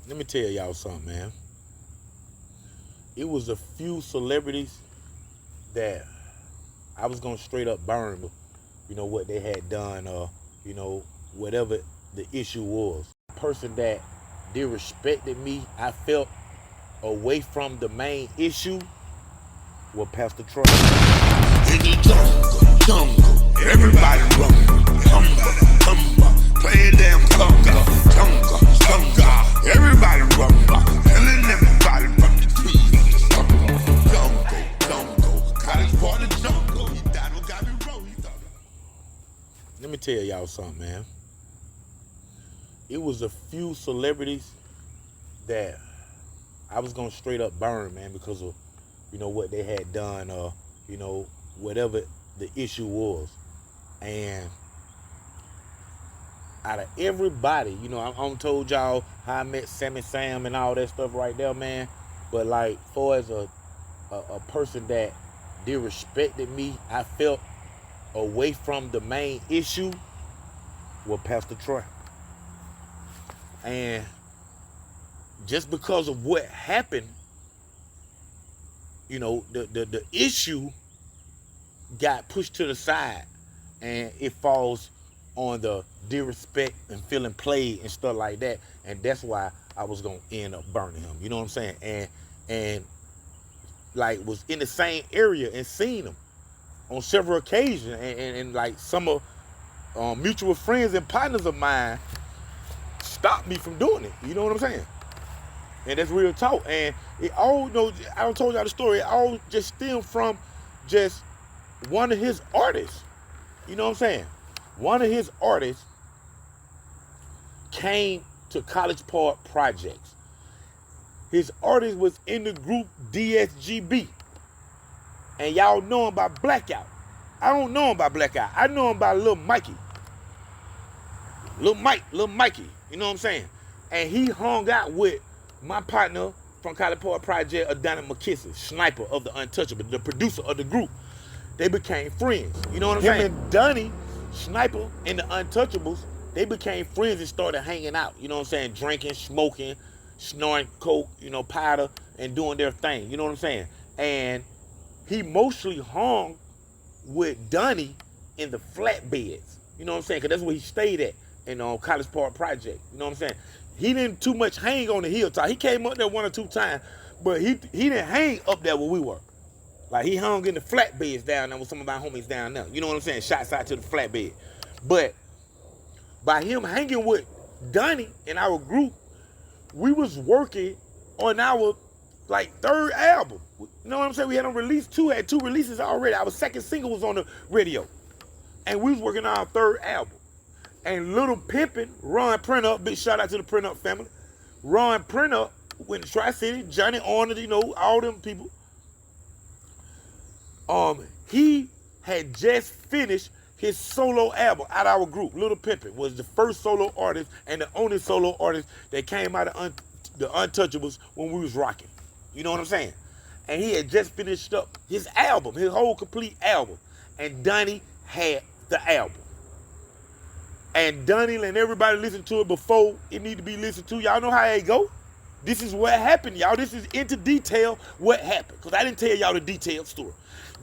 Let me tell y'all something, man. It was a few celebrities that I was gonna straight up burn, what they had done, whatever the issue was. Person that disrespected me, I felt away from the main issue was Pastor Troy. In the jungle, everybody rumble, playing damn conga, everybody rumble, telling everybody from the trees, jungle, college part of jungle, he died on Gabby Road, Let me tell y'all something, man. It was a few celebrities that I was gonna straight up burn, man, because of what they had done, whatever the issue was. And out of everybody, I'm told y'all how I met Sammy Sam and all that stuff right there, man. But like, for as a person that disrespected me, I felt away from the main issue was Pastor Troy. And just because of what happened, the issue got pushed to the side, and it falls on the disrespect and feeling played and stuff like that. And that's why I was gonna end up burning him. You know what I'm saying? And like was in the same area and seen him on several occasions, and like some of mutual friends and partners of mine stopped me from doing it. You know what I'm saying? And that's real talk. And it all, I don't told y'all the story. It all just stemmed from just one of his artists. You know what I'm saying? One of his artists came to College Park Projects. His artist was in the group DSGB. And y'all know him by Blackout. I don't know him by Blackout. I know him by Lil Mikey. Lil Mikey. You know what I'm saying? And he hung out with my partner from College Park Project, Adana McKissick, Sniper of the Untouchable, the producer of the group. They became friends. You know what I'm saying? Him and Dunny, Sniper, and the Untouchables, they became friends and started hanging out. You know what I'm saying? Drinking, smoking, snorting coke, powder, and doing their thing. You know what I'm saying? And he mostly hung with Dunny in the flatbeds. You know what I'm saying? Because that's where he stayed at in College Park Project. You know what I'm saying? He didn't too much hang on the hilltop. He came up there one or two times, but he didn't hang up there where we were. Like, he hung in the flatbeds down there with some of my homies down there. You know what I'm saying? Shots out to the flatbed. But by him hanging with Donnie in our group, we was working on our third album. You know what I'm saying? We had had two releases already. Our second single was on the radio. And we was working on our third album. And Little Pimpin', Ron Printup, big shout out to the Printup family. Ron Printup went to Tri-City, Johnny Arnold, all them people. He had just finished his solo album out of our group. Little Pimpin' was the first solo artist and the only solo artist that came out of the Untouchables when we was rocking. You know what I'm saying? And he had just finished up his album, his whole complete album. And Donnie had the album. And Donnie and everybody listen to it before it need to be listened to. Y'all know how it go. This is what happened, y'all. This is into detail what happened. Because I didn't tell y'all the detailed story.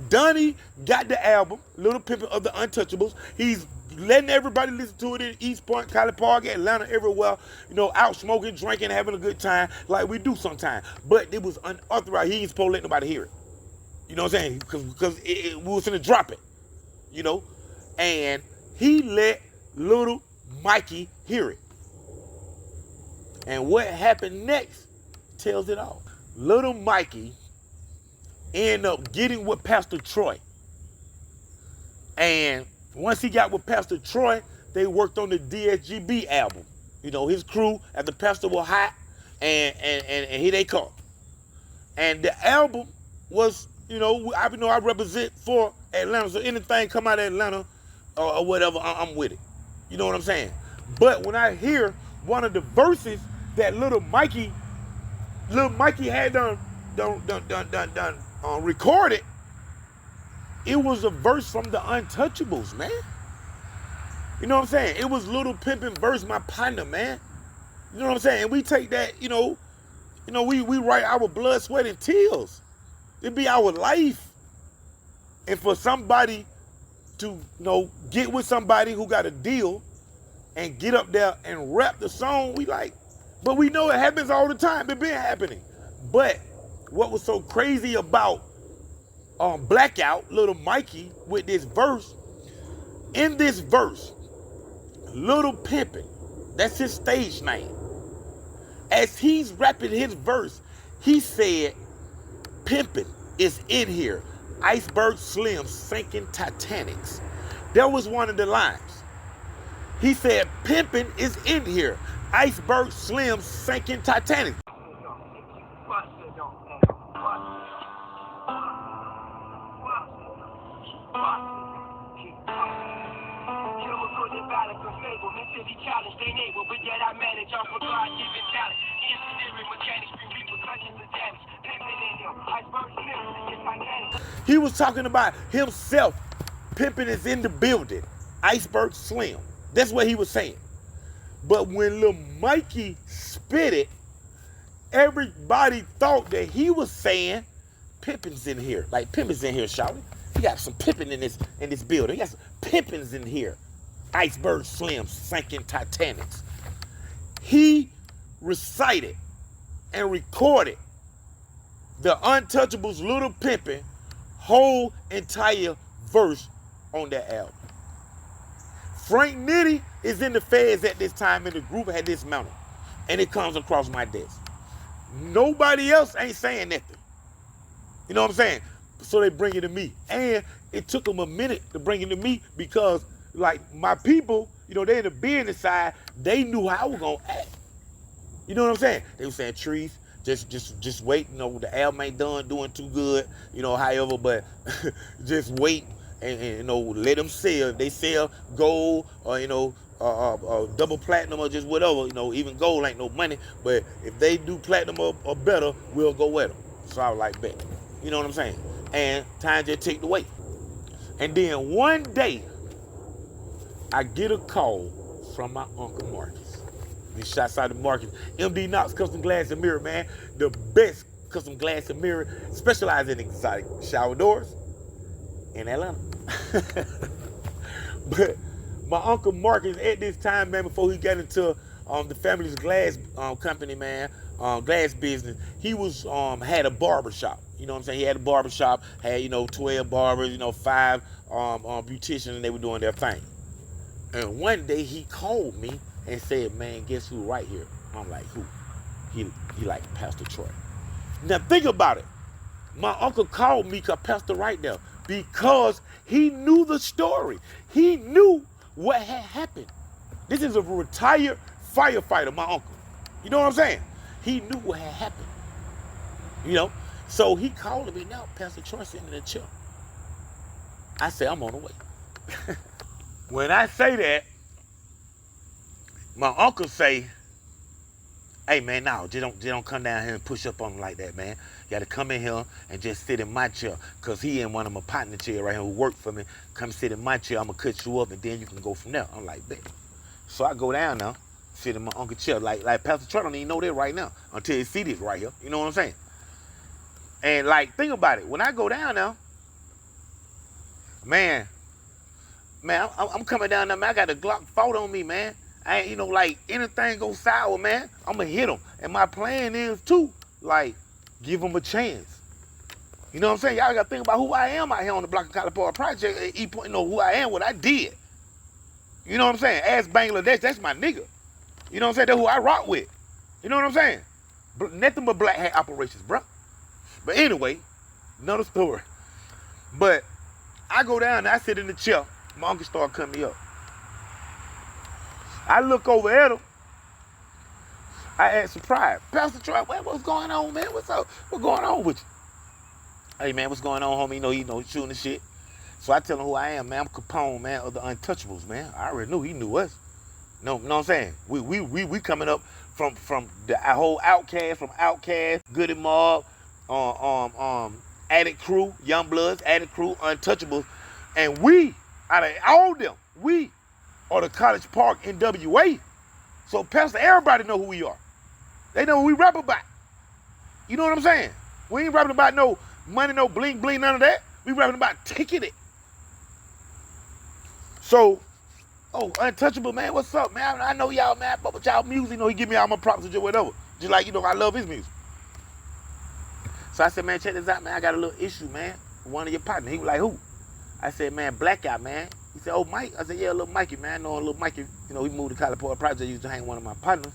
Donnie got the album, Little Pimpin' of the Untouchables. He's letting everybody listen to it in East Point, College Park, Atlanta, everywhere. Out smoking, drinking, having a good time like we do sometimes. But it was unauthorized. He ain't supposed to let nobody hear it. You know what I'm saying? Because we was finna drop it. And he let Little Mikey hear it. And what happened next tells it all. Little Mikey ended up getting with Pastor Troy. And once he got with Pastor Troy, they worked on the DSGB album. His crew, after Pastor was hot, and here they come. And the album was, I represent for Atlanta, so anything come out of Atlanta or whatever, I'm with it. You know what I'm saying? But when I hear one of the verses that Little Mikey had done recorded, it was a verse from the Untouchables, man. You know what I'm saying? It was Little Pimpin' verse, my partner, man. You know what I'm saying? And we take that, we write our blood, sweat, and tears. It be our life. And for somebody to, get with somebody who got a deal and get up there and rap the song, but we know it happens all the time. It been happening. But what was so crazy about Blackout, Little Mikey, with this verse, in this verse, Little Pimpin', that's his stage name. As he's rapping his verse, he said, "Pimpin' is in here. Iceberg Slim sinking Titanics." That was one of the lines. He said, "Pimpin' is in here. Iceberg Slim sinking Titanics." He was talking about himself. Pimpin' is in the building. Iceberg Slim. That's what he was saying. But when Lil Mikey spit it, everybody thought that he was saying, "Pimpin's in here." Like, Pimpin's in here, shouting. He got some pimpin' in this building. He got some pimpins in here. Iceberg Slim sinking Titanics. He recited and recorded the Untouchables' Little Pimpin' whole entire verse on that album. Frank Nitty is in the feds at this time, and the group had dismounted, and it comes across my desk. Nobody else ain't saying nothing. You know what I'm saying? So they bring it to me, and it took them a minute to bring it to me because, like, my people, they in the business side, they knew how I was gonna act. You know what I'm saying? They were saying, "Trees, just wait. The album ain't done doing too good. However, but just wait and let them sell. If they sell gold or double platinum or just whatever, even gold ain't no money. But if they do platinum or better, we'll go with them." So I was like, "Bet." You know what I'm saying? And time just ticked away. And then one day, I get a call from my Uncle Marcus. These shots out of Marcus. MD Knox Custom Glass and Mirror, man. The best custom glass and mirror, specializing in exotic shower doors in Atlanta. But my Uncle Marcus, at this time, man, before he got into the family's glass company, man, glass business, he was had a barber shop. You know what I'm saying? He had a barber shop, had 12 barbers, 5 beauticians, and they were doing their thing. And one day he called me and said, "Man, guess who right here?" I'm like, "Who?" He like, "Pastor Troy." Now think about it. My uncle called me because Pastor right there, because he knew the story. He knew what had happened. This is a retired firefighter, my uncle. You know what I'm saying? He knew what had happened. So he called me, "Now, Pastor Troy sitting in the chair." I said, "I'm on the way." When I say that, my uncle say, "Hey, man, no, just don't come down here and push up on him like that, man. You got to come in here and just sit in my chair, because he in one of my partner chair right here who worked for me. Come sit in my chair. I'm going to cut you up, and then you can go from there." I'm like, "Bet." So I go down now, sit in my uncle's chair. Like Pastor Troy don't even know that right now until he see this right here. You know what I'm saying? And, think about it. When I go down now, man, I'm coming down there, man. I got a Glock 40 on me, man. I ain't, anything go sour, man, I'm going to hit him. And my plan is, too, give him a chance. You know what I'm saying? Y'all got to think about who I am out here on the block of College Park Project. Who I am, what I did. You know what I'm saying? As Bangladesh, that's my nigga. You know what I'm saying? That's who I rock with. You know what I'm saying? Nothing but black hat operations, bro. But anyway, another story. But I go down and I sit in the chair. My uncle started coming up. I look over at him. I act surprised. "Pastor Troy, what's going on, man? What's up? What's going on with you?" "Hey, man, what's going on, homie?" He's shooting the shit. So I tell him who I am, man. I'm Capone, man, of the Untouchables, man. I already knew he knew us. Know what I'm saying? We coming up from the whole Outcast, from Outcast, Goody Mob, Addict Crew, Young Bloods, Addict Crew, Untouchables, and we, out of all them, we are the College Park NWA. So Pastor, everybody know who we are. They know who we rap about. You know what I'm saying? We ain't rapping about no money, no bling bling, none of that. We rapping about taking it. So, oh, Untouchable, man, what's up, man? I know y'all, man, but y'all music, you know, he give me all my props and just whatever. Just like, you know, I love his music. So I said, man, check this out, man. I got a little issue, man, with one of your partners. He was like, who? I said, man, Blackout, man. He said, oh, Mike. I said, yeah, little Mikey, man. I know little Mikey, you know, he moved to College Park Project. He used to hang with one of my partners,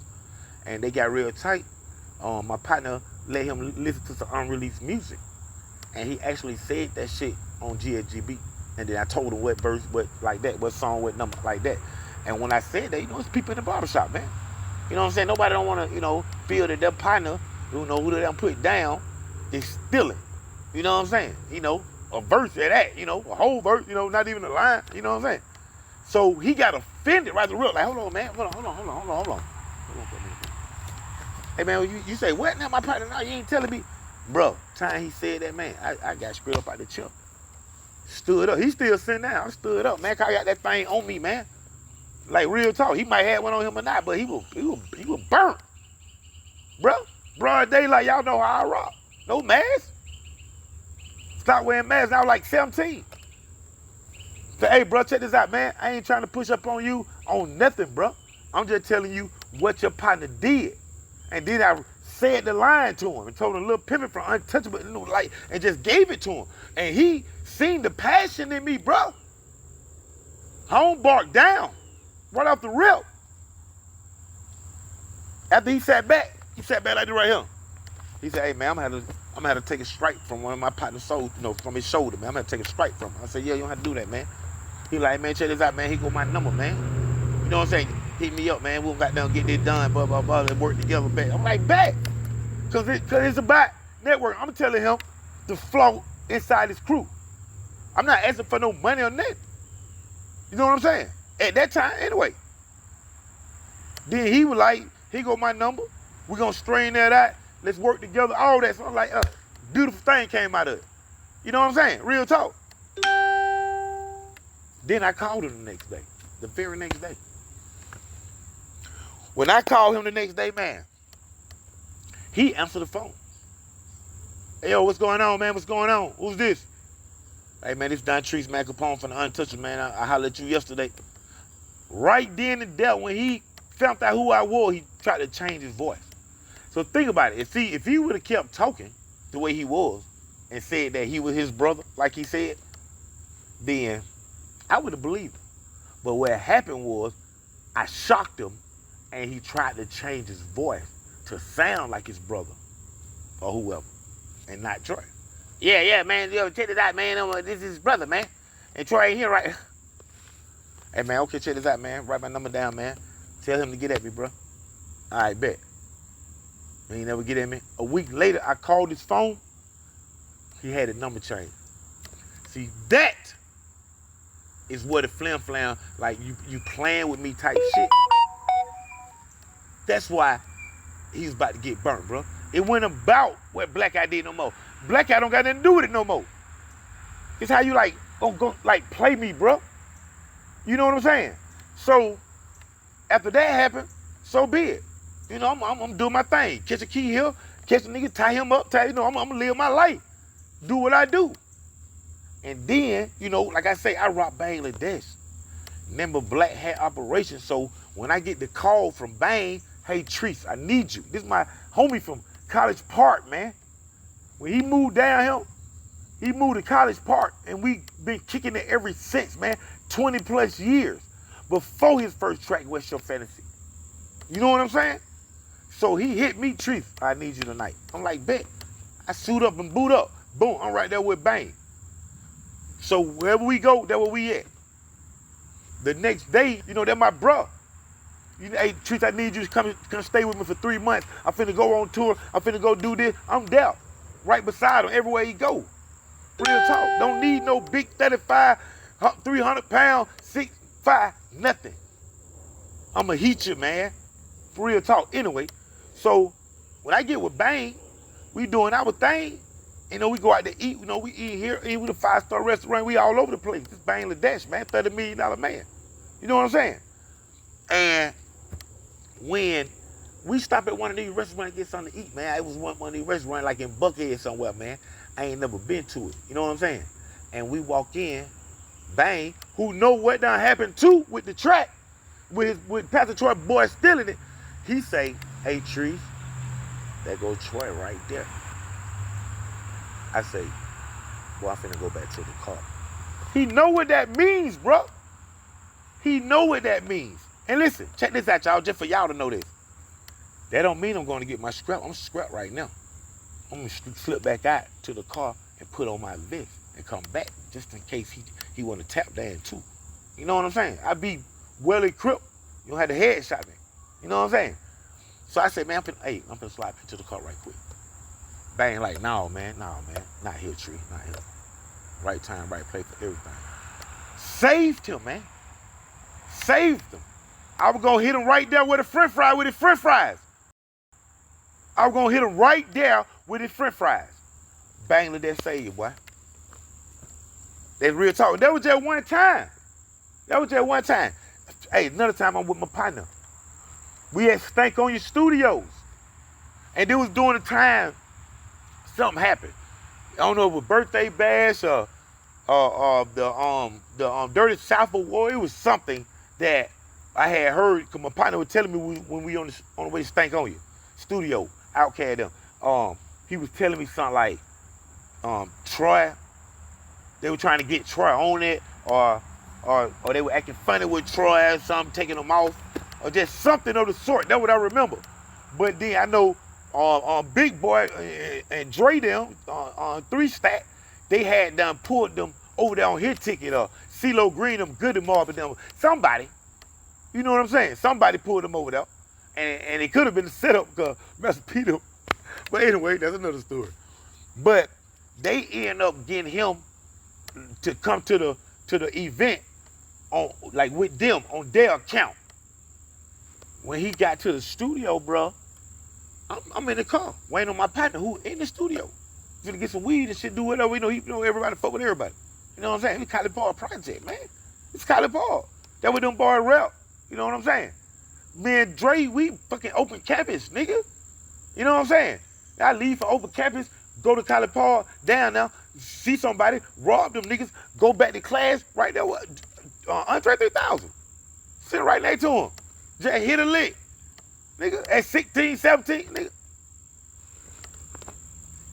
and they got real tight. My partner let him listen to some unreleased music, and he actually said that shit on GSGB. And then I told him what verse, what like that, what song, what number, like that. And when I said that, you know, it's people in the barbershop, man. You know what I'm saying? Nobody don't want to, you know, feel that their partner, you know, who they done put down, is stealing. You know what I'm saying? You know, a verse of that, you know, a whole verse, you know, not even a line. You know what I'm saying? So he got offended right the real. Like, hold on, man. Hold on. Hey, man, you say, what now, my partner? No, you ain't telling me. Bro, time he said that, man, I got straight up out the chair. Stood up. He still sitting down. I stood up, man. I got that thing on me, man. Like, real talk. He might have one on him or not, but he was burnt. Bro, broad daylight, y'all know how I rock. No mask. Stop wearing masks. I was like 17. Say, hey, bro, check this out, man. I ain't trying to push up on you on nothing, bro. I'm just telling you what your partner did. And then I said the line to him and told him a little pivot from Untouchable, you know, like, and just gave it to him. And he seen the passion in me, bro. Home barked down right off the rip. After he sat back like this right here. He said, hey, man, I'm gonna have to take a strike from one of my partner's soul, you know, from his shoulder, man. I'm gonna have to take a strike from him. I said, yeah, you don't have to do that, man. He like, man, check this out, man. He got my number, man. You know what I'm saying? Hit me up, man. We'll got down, get this done, blah, blah, blah, and work together, back. I'm like, back. Cause it's about network. I'm telling him to float inside his crew. I'm not asking for no money or nothing. You know what I'm saying? At that time, anyway. Then he was like, here go my number. We're gonna strain that out. Let's work together, all that. So I'm like, beautiful thing came out of it. You know what I'm saying? Real talk. Then I called him the next day, the very next day. When I called him the next day, man, he answered the phone. Hey, yo, what's going on, man? What's going on? Who's this? Hey, man, it's Don Treese, man, Capone from the Untouchable, man. I hollered at you yesterday. Right then and there, when he found out who I was, he tried to change his voice. So think about it. If he would have kept talking the way he was and said that he was his brother, like he said, then I would have believed him. But what happened was I shocked him, and he tried to change his voice to sound like his brother or whoever, and not Troy. Yeah, man, yo, check this out, man. This is his brother, man. And Troy ain't here, right? Hey, man, okay, check this out, man. Write my number down, man. Tell him to get at me, bro. All right, bet. He ain't never get at me. A week later, I called his phone. He had a number change. See, that is where the flim-flam, like you playing with me type shit. That's why he's about to get burnt, bro. It went about what Black Eye did no more. Black Eye don't got nothing to do with it no more. It's how you like go like play me, bro. You know what I'm saying? So after that happened, so be it. You know, I'm doing my thing. Catch a key here, catch a nigga, tie him up, I'm gonna live my life. Do what I do. And then, you know, like I say, I rock Bangladesh. Remember Black Hat Operation. So when I get the call from Bang, hey Treese, I need you. This is my homie from College Park, man. When he moved down here, he moved to College Park, and we been kicking it ever since, man. 20 plus years before his first track, What's Your Fantasy. You know what I'm saying? So he hit me, Treese, I need you tonight. I'm like, bet. I suit up and boot up. Boom, I'm right there with Bang. So wherever we go, that's where we at. The next day, you know, that's my bro. You know, hey, Treese, I need you to come stay with me for 3 months. I'm finna go on tour. I'm finna go do this. I'm there, right beside him everywhere he go. Real talk. Don't need no big 35, 300 pound, 6'5", nothing. I'ma heat you, man. For real talk. Anyway, so when I get with Bang, we doing our thing. You know, we go out to eat. You know, we eat here, eat with a 5-star restaurant. We all over the place. It's Bangladesh, man. $30 million man. You know what I'm saying? And when we stop at one of these restaurants to get something to eat, man. It was one of these restaurants like in Buckhead somewhere, man. I ain't never been to it. You know what I'm saying? And we walk in, bang, who know what done happened too with the track, with Pastor Troy boy stealing it. He say, hey, Trees, there go Troy right there. I say, boy, I'm finna go back to the car. He know what that means, bro. He know what that means. And listen, check this out, y'all, just for y'all to know this. That don't mean I'm going to get my scrap. I'm scrap right now. I'm going to slip back out to the car and put on my vest and come back just in case he want to tap dance too. You know what I'm saying? I be well equipped. You don't have the headshot me. You know what I'm saying? So I said, man, I'm finna slide into the car right quick. Bang, like, no, man, not here, Tree, not here. Right time, right place for everything. Saved him, man. Saved him. I was gonna hit him right there with a french fry with his french fries. I was gonna hit him right there with his french fries. Bang, let that save you, boy. That's real talk. That was just one time. Hey, another time I'm with my partner. We had Stank on Your Studios. And it was during the time something happened. I don't know if it was birthday bash or the Dirty South Award. It was something that I had heard because my partner was telling me when we on the way to Stank on You Studio, Outkast them. He was telling me something like Troy, they were trying to get Troy on it, or they were acting funny with Troy or something, taking him off, or just something of the sort. That's what I remember. But then I know Big Boy and Dre them on 3 Stack, they had done pulled them over there on his ticket, or CeeLo Green them, Goody Mob them. Somebody, you know what I'm saying? Somebody pulled them over there. And it could have been a setup because Master Peter. But anyway, that's another story. But they end up getting him to come to the event on, like, with them on their account. When he got to the studio, bro, I'm in the car waiting on my partner who in the studio. Gonna get some weed and shit, do whatever. You know everybody fuck with everybody. You know what I'm saying? It's College Park Project, man. It's College Park. That with them boy rep. You know what I'm saying? Me and Dre, we fucking open campus, nigga. You know what I'm saying? I leave for open campus, go to College Park, down now, see somebody, rob them niggas, go back to class, right there, Andre 3000. Sitting right next to him. Just hit a lick. Nigga, at 16, 17, nigga.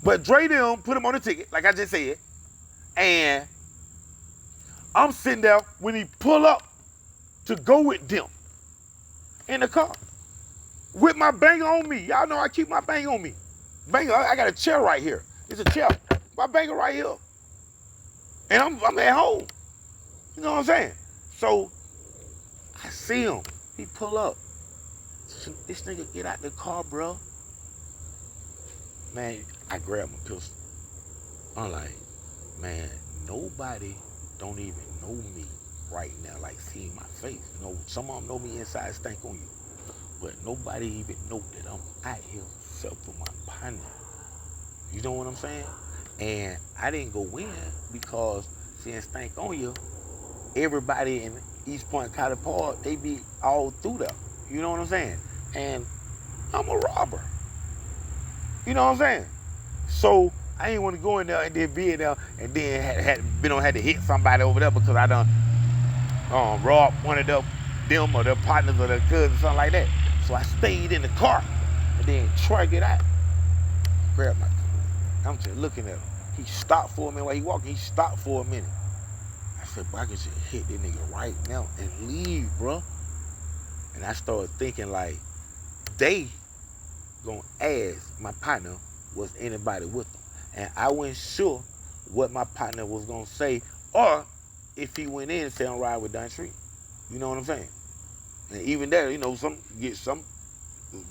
But Dre them put him on the ticket, like I just said. And I'm sitting there when he pull up to go with them in the car. With my banger on me. Y'all know I keep my banger on me. Banger, I got a chair right here. It's a chair. My banger right here. And I'm at home. You know what I'm saying? So I see him. He pull up. This nigga get out the car, bro. Man, I grab my pistol. I'm like, man, nobody don't even know me right now, like seeing my face. You know, some of them know me inside Stank on You. But nobody even know that I'm out here except for my partner. You know what I'm saying? And I didn't go in because seeing Stank on You, everybody in East Point, College Park, they be all through there. You know what I'm saying? And I'm a robber. You know what I'm saying? So I ain't want to go in there and then be in there and then had to hit somebody over there because I done robbed one of them or their partners or their cousins or something like that. So I stayed in the car and then Troy get out. Grab my car. I'm just looking at him. He stopped for a minute while he walking. He stopped for a minute. I said, bro, I can just hit this nigga right now and leave, bro. And I started thinking like, they gonna ask my partner was anybody with them. And I wasn't sure what my partner was gonna say, or if he went in and said I'm riding with Don Tree. You know what I'm saying? And even there, you know, some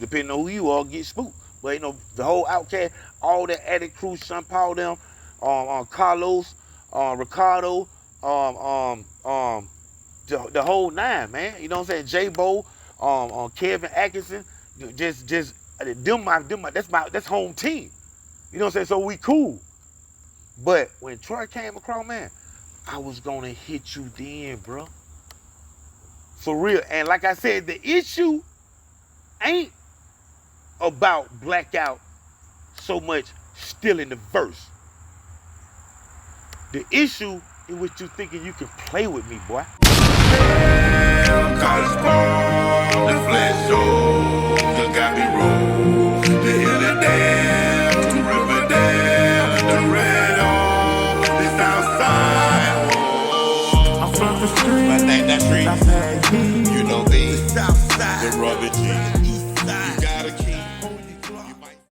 depending on who you are, get spooked. But you know, the whole Outkast, all the Attic crew, Sean Paul them, Carlos, Ricardo, the whole nine, man. You know what I'm saying? J-Bo, Kevin Atkinson, just that's home team. You know what I'm saying? So we cool. But when Troy came across, man, I was gonna hit you then, bro. For real. And like I said, the issue ain't about Blackout so much still in the verse. The issue is what you thinking you can play with me, boy. College ball, the flash shows, you got me roll. The Hillerdale, the Riverdale, the Red Hall, the Southside. I'm from the street. My name that street. Southside. You know me. The Southside. The Rubber G.